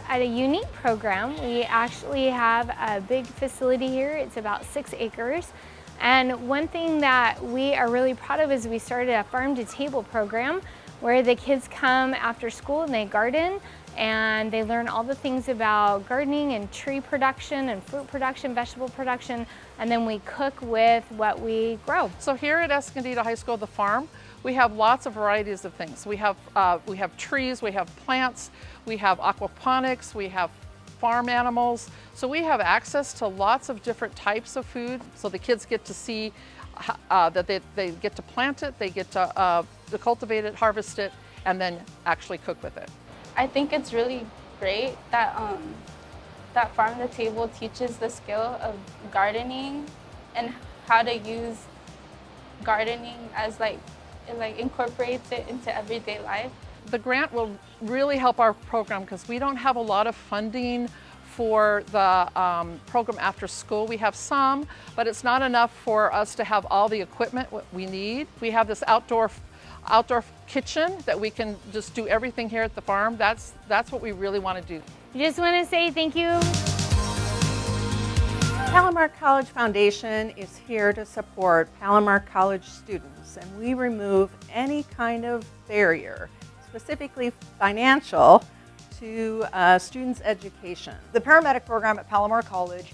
at a unique program. We actually have a big facility here. It's about 6 acres. And one thing that we are really proud of is we started a farm to table program where the kids come after school and they garden and they learn all the things about gardening and tree production and fruit production, vegetable production, and then we cook with what we grow. So here at Escondido High School, the farm, we have lots of varieties of things. We have trees, we have plants, we have aquaponics, we have farm animals. So we have access to lots of different types of food. So the kids get to see that they get to plant it, they get to cultivate it, harvest it, and then actually cook with it. I think it's really great that that Farm to Table teaches the skill of gardening and how to use gardening as it incorporates it into everyday life. The grant will really help our program because we don't have a lot of funding for the program after school. We have some, but it's not enough for us to have all the equipment what we need. We have this outdoor kitchen that we can just do everything here at the farm. That's what we really want to do. Just want to say thank you. Palomar College Foundation is here to support Palomar College students, and we remove any kind of barrier, specifically financial, to students' education. The paramedic program at Palomar College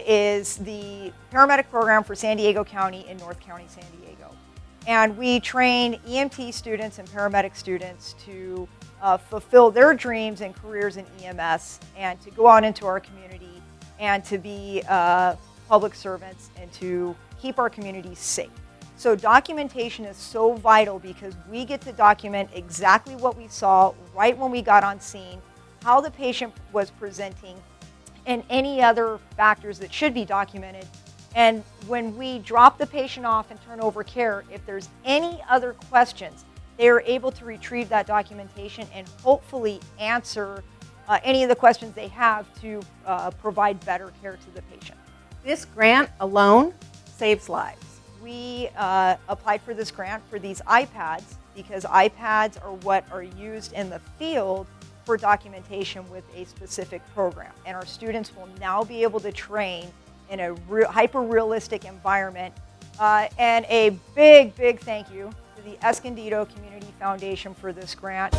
is the paramedic program for San Diego County in North County, San Diego. And we train EMT students and paramedic students to fulfill their dreams and careers in EMS and to go out into our community and to be public servants and to keep our communities safe. So documentation is so vital because we get to document exactly what we saw right when we got on scene, how the patient was presenting, and any other factors that should be documented. And when we drop the patient off and turn over care, if there's any other questions, they are able to retrieve that documentation and hopefully answer any of the questions they have to provide better care to the patient. This grant alone saves lives. We applied for this grant for these iPads because iPads are what are used in the field for documentation with a specific program. And our students will now be able to train in a hyper-realistic environment. And a big, big thank you to the Escondido Community Foundation for this grant.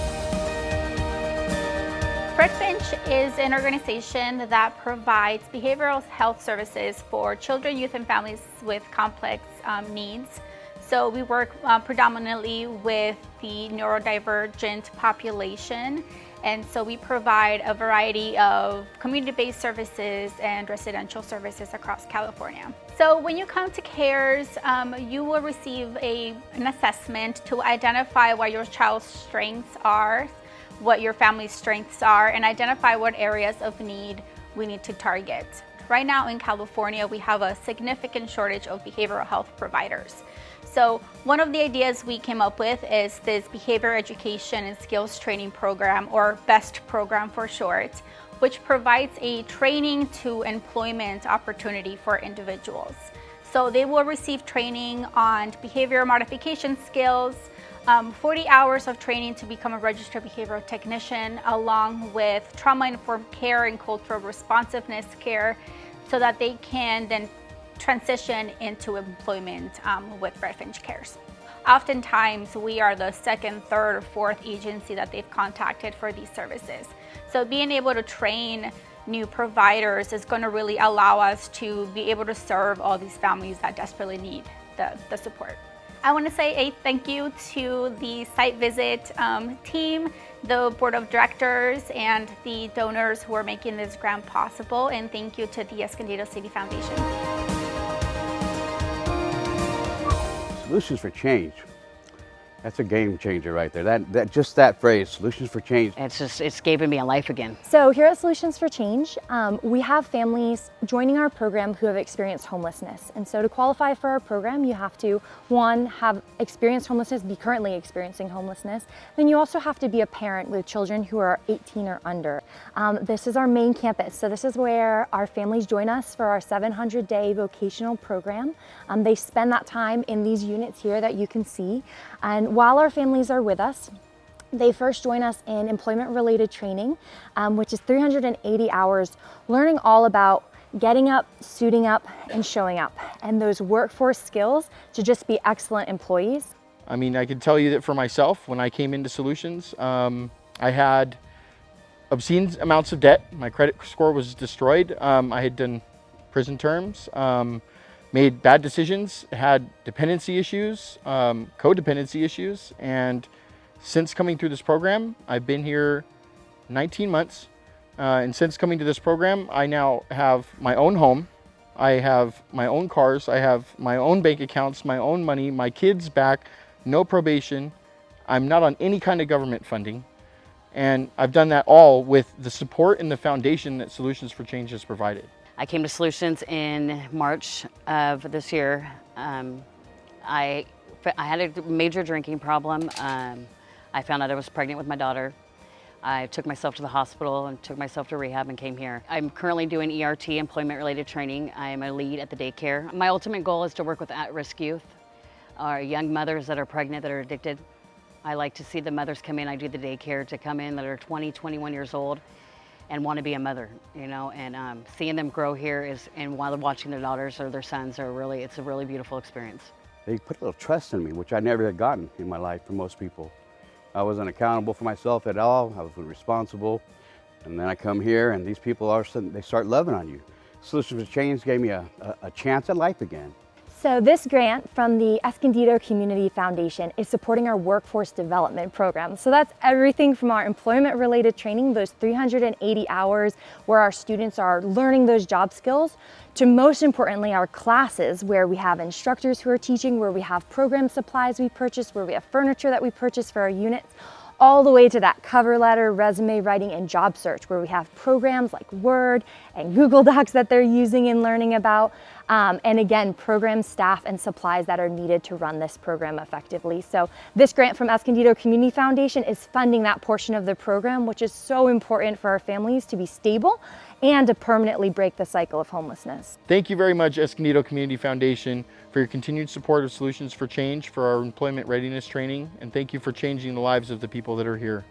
Fredfinch is an organization that provides behavioral health services for children, youth, and families with complex needs. So we work predominantly with the neurodivergent population, and so we provide a variety of community-based services and residential services across California. So when you come to CARES, you will receive an assessment to identify what your child's strengths are, what your family's strengths are, and identify what areas of need we need to target. Right now in California, we have a significant shortage of behavioral health providers. So one of the ideas we came up with is this behavior education and skills training program, or BEST program for short, which provides a training to employment opportunity for individuals. So they will receive training on behavior modification skills, 40 hours of training to become a registered behavioral technician, along with trauma-informed care and cultural responsiveness care, so that they can then transition into employment with Fredfinch Cares. Oftentimes, we are the second, third, or fourth agency that they've contacted for these services. So being able to train new providers is going to really allow us to be able to serve all these families that desperately need the support. I want to say a thank you to the site visit team, the board of directors, and the donors who are making this grant possible, and thank you to the Escondido City Foundation. Solutions for change. That's a game changer right there. Just that phrase, solutions for change. It's given me a life again. So here at Solutions for Change, we have families joining our program who have experienced homelessness. And so to qualify for our program, you have to, one, have experienced homelessness, be currently experiencing homelessness. Then you also have to be a parent with children who are 18 or under. This is our main campus. So this is where our families join us for our 700-day vocational program. They spend that time in these units here that you can see. And while our families are with us, They first join us in employment-related training, which is 380 hours, learning all about getting up, suiting up, and showing up, and those workforce skills to just be excellent employees. I mean, I can tell you that for myself, when I came into Solutions, I had obscene amounts of debt. My credit score was destroyed. I had done prison terms, made bad decisions, had dependency issues, codependency issues, and since coming through this program, I've been here 19 months, and since coming to this program, I now have my own home, I have my own cars, I have my own bank accounts, my own money, my kids back, no probation, I'm not on any kind of government funding, and I've done that all with the support and the foundation that Solutions for Change has provided. I came to Solutions in March of this year. I had a major drinking problem. I found out I was pregnant with my daughter. I took myself to the hospital and took myself to rehab and came here. I'm currently doing ERT, employment-related training. I'm a lead at the daycare. My ultimate goal is to work with at-risk youth, or young mothers that are pregnant, that are addicted. I like to see the mothers come in. I do the daycare to come in that are 20, 21 years old and want to be a mother, you know, and seeing them grow here and while they're watching their daughters or their sons it's a really beautiful experience. They put a little trust in me, which I never had gotten in my life from most people. I wasn't accountable for myself at all. I was responsible. And then I come here and these people they start loving on you. Solutions for Change gave me a chance at life again. So this grant from the Escondido Community Foundation is supporting our workforce development program. So that's everything from our employment-related training, those 380 hours where our students are learning those job skills, to most importantly our classes where we have instructors who are teaching, where we have program supplies we purchase, where we have furniture that we purchase for our units, all the way to that cover letter, resume writing, and job search, where we have programs like Word and Google Docs that they're using and learning about. And again, program staff and supplies that are needed to run this program effectively. So this grant from Escondido Community Foundation is funding that portion of the program, which is so important for our families to be stable and to permanently break the cycle of homelessness. Thank you very much, Escondido Community Foundation, for your continued support of Solutions for Change for our employment readiness training, and thank you for changing the lives of the people that are here.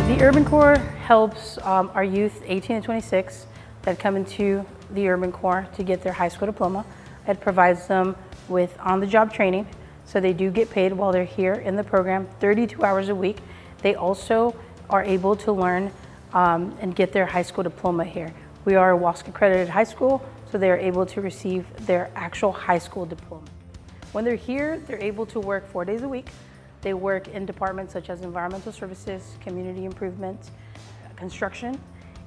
The Urban Corps helps our youth 18 to 26 that come into the Urban Corps to get their high school diploma. It provides them with on-the-job training, so they do get paid while they're here in the program, 32 hours a week. They also are able to learn and get their high school diploma here. We are a WASC accredited high school, so they are able to receive their actual high school diploma. When they're here, they're able to work 4 days a week. They work in departments such as environmental services, community improvement, construction,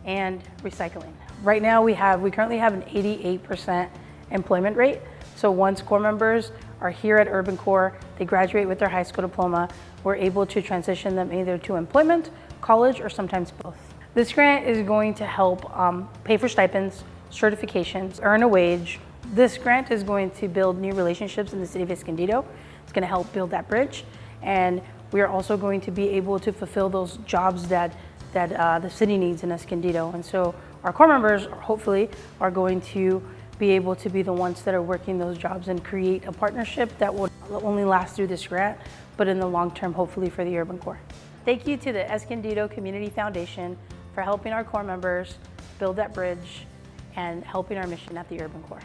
and recycling. Right now we currently have an 88% employment rate. So once Corps members are here at Urban Corps, they graduate with their high school diploma, we're able to transition them either to employment, college, or sometimes both. This grant is going to help pay for stipends, certifications, earn a wage. This grant is going to build new relationships in the city of Escondido. It's going to help build that bridge. And we are also going to be able to fulfill those jobs that the city needs in Escondido. And so our Corps members hopefully are going to be able to be the ones that are working those jobs and create a partnership that will not only last through this grant, but in the long term, hopefully for the Urban Corps. Thank you to the Escondido Community Foundation for helping our Corps members build that bridge and helping our mission at the Urban Corps.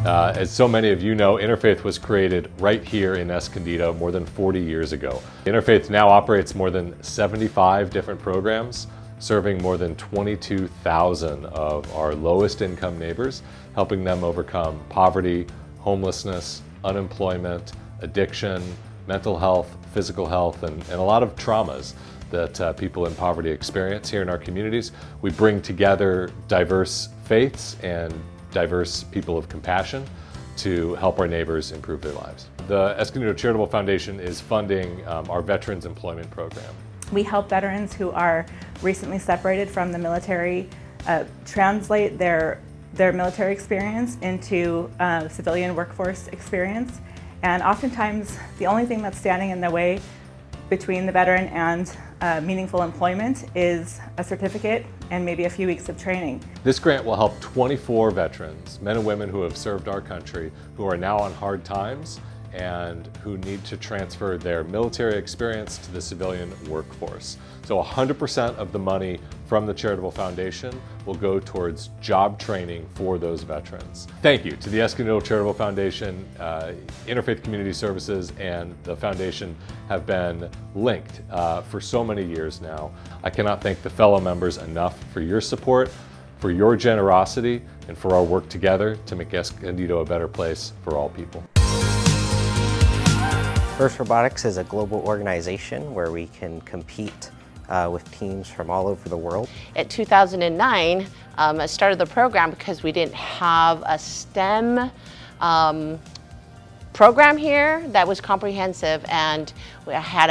As so many of you know, Interfaith was created right here in Escondido more than 40 years ago. Interfaith now operates more than 75 different programs, serving more than 22,000 of our lowest income neighbors, helping them overcome poverty, homelessness, unemployment, addiction, mental health, physical health, and a lot of traumas that people in poverty experience here in our communities. We bring together diverse faiths and diverse people of compassion to help our neighbors improve their lives. The Escondido Charitable Foundation is funding our Veterans Employment Program. We help veterans who are recently separated from the military translate their military experience into civilian workforce experience. And oftentimes, the only thing that's standing in the way between the veteran and meaningful employment is a certificate and maybe a few weeks of training. This grant will help 24 veterans, men and women who have served our country, who are now on hard times and who need to transfer their military experience to the civilian workforce. So 100% of the money from the Charitable Foundation will go towards job training for those veterans. Thank you to the Escondido Charitable Foundation. Interfaith Community Services and the foundation have been linked for so many years now. I cannot thank the fellow members enough for your support, for your generosity, and for our work together to make Escondido a better place for all people. First Robotics is a global organization where we can compete with teams from all over the world. In 2009, I started the program because we didn't have a STEM program here that was comprehensive, and we had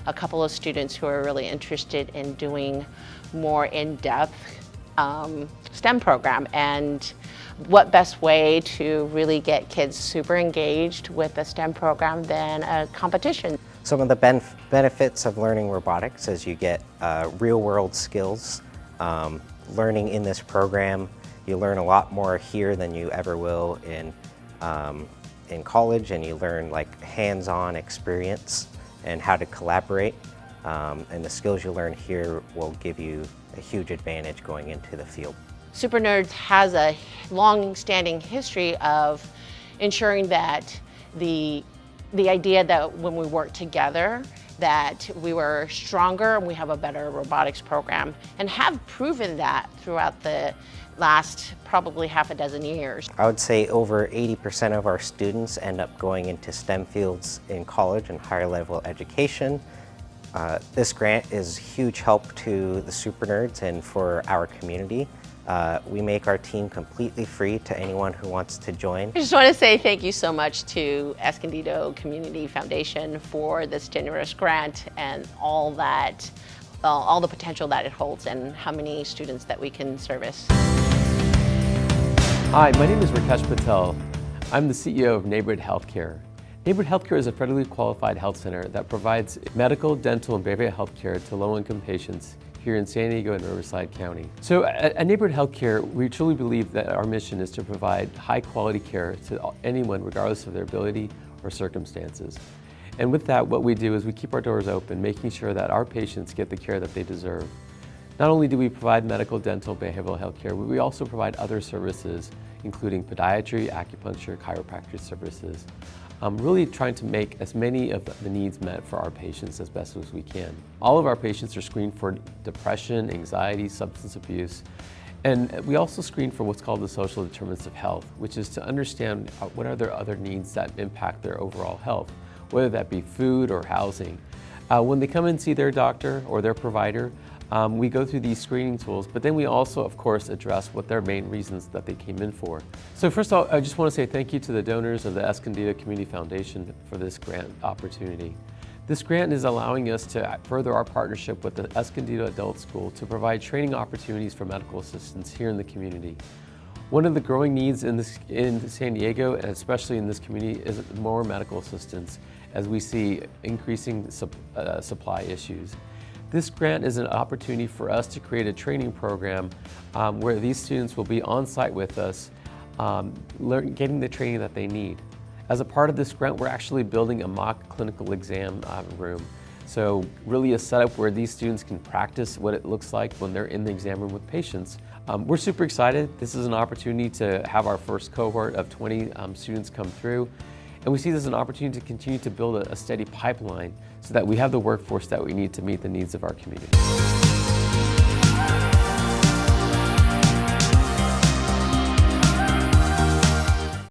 a couple of students who were really interested in doing more in-depth STEM program. And what best way to really get kids super engaged with a STEM program than a competition? Some of the benefits of learning robotics is you get real-world skills. Learning in this program, you learn a lot more here than you ever will in college, and you learn like hands-on experience and how to collaborate. And the skills you learn here will give you a huge advantage going into the field. Super Nerds has a long-standing history of ensuring that the idea that when we work together that we were stronger and we have a better robotics program, and have proven that throughout the last probably half a dozen years. I would say over 80% of our students end up going into STEM fields in college and higher level education. This grant is huge help to the Super Nerds and for our community. We make our team completely free to anyone who wants to join. I just want to say thank you so much to Escondido Community Foundation for this generous grant and all the potential that it holds and how many students that we can service. Hi, my name is Rakesh Patel. I'm the CEO of Neighborhood Healthcare. Neighborhood Healthcare is a federally qualified health center that provides medical, dental, and behavioral health care to low-income patients here in San Diego and Riverside County. So at Neighborhood Healthcare, we truly believe that our mission is to provide high-quality care to anyone regardless of their ability or circumstances. And with that, what we do is we keep our doors open, making sure that our patients get the care that they deserve. Not only do we provide medical, dental, behavioral health care, but we also provide other services, including podiatry, acupuncture, chiropractic services. Really trying to make as many of the needs met for our patients as best as we can. All of our patients are screened for depression, anxiety, substance abuse, and we also screen for what's called the social determinants of health, which is to understand what are their other needs that impact their overall health, whether that be food or housing. When they come and see their doctor or their provider, we go through these screening tools, but then we also, of course, address what their main reasons that they came in for. So first of all, I just want to say thank you to the donors of the Escondido Community Foundation for this grant opportunity. This grant is allowing us to further our partnership with the Escondido Adult School to provide training opportunities for medical assistants here in the community. One of the growing needs in San Diego, and especially in this community, is more medical assistants as we see increasing supply issues. This grant is an opportunity for us to create a training program where these students will be on site with us, getting the training that they need. As a part of this grant, we're actually building a mock clinical exam room. So really a setup where these students can practice what it looks like when they're in the exam room with patients. We're super excited. This is an opportunity to have our first cohort of 20 students come through. And we see this as an opportunity to continue to build a steady pipeline so that we have the workforce that we need to meet the needs of our community.